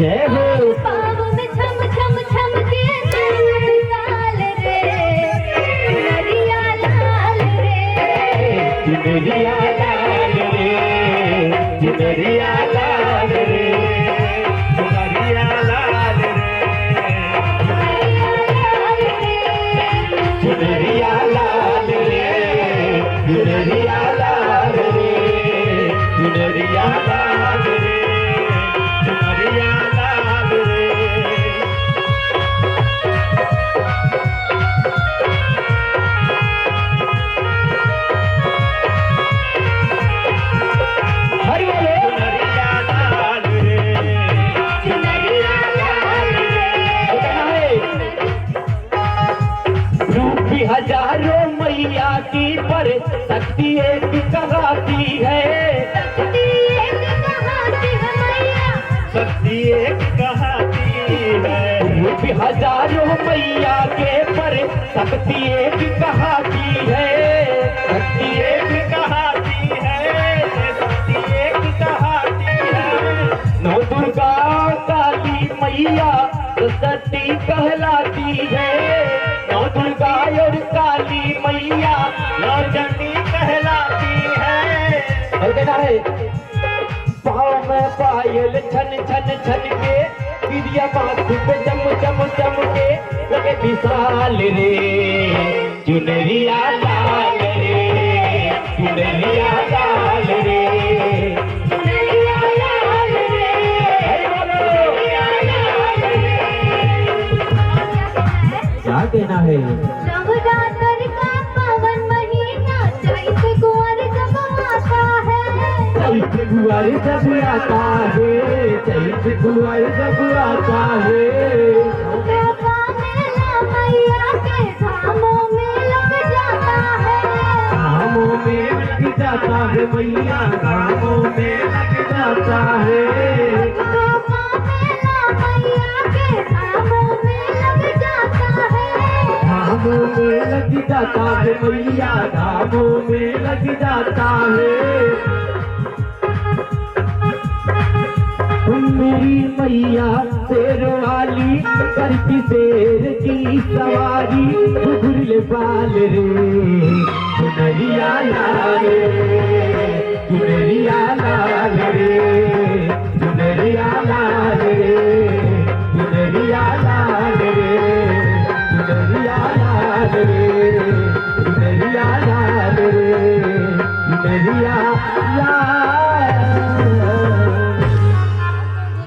जय हो। पाँव में छम छम छम के विशाल रे, चुनरिया लाल रे, चुनरिया लाल रे, चुनरिया लाल रे, चुनरिया लाल रे, चुनरिया लाल रे, चुनरिया लाल रे, चुनरिया लाल रे, चुनरिया लाल रे। हरि बोलो। चुनरिया लाल रे, चुनरिया लाल रे। रूप हजारों मैया की पर शक्ति एक कहती है, शक्ति एक कहाती है मैया, शक्ति एक कहती है। रूप हजारों मैया के पर शक्ति एक कहती है, शक्ति एक कहती है, शक्ति एक कहती है। नौ दुर्गा काली मैया सरस्वती कहलाती है, नौ दुर्गा और काली मैया नौ चंडी कहलाती है। और कहना है पाँव में पायल छन छन छन के, गिरिया माथे पे चम चम चम के, लगे विशाल रे, चुनरिया लाल रे, चुनरिया लाल रे, चुनरिया लाल रे, चुनरिया लाल रे। क्या कहना है? नवरात्र का पावन महीना, चैत कुंवर जब आता है, चैत कुंवर जब आता है, चैत कुंवर जब आता है। गरबा मेला मैया के धामों में लग जाता है, धामों में लग जाता है मैया, धामों में लग जाता है। गरबा मेला मैया के धामों में लग जाता है, धामों में लग जाता है मैया, धामों में लग जाता है। मेरी मैया शेर वाली करती शेर की सवारी, घुघुरले बाल रे, चुनरिया लाल रे, चुनरिया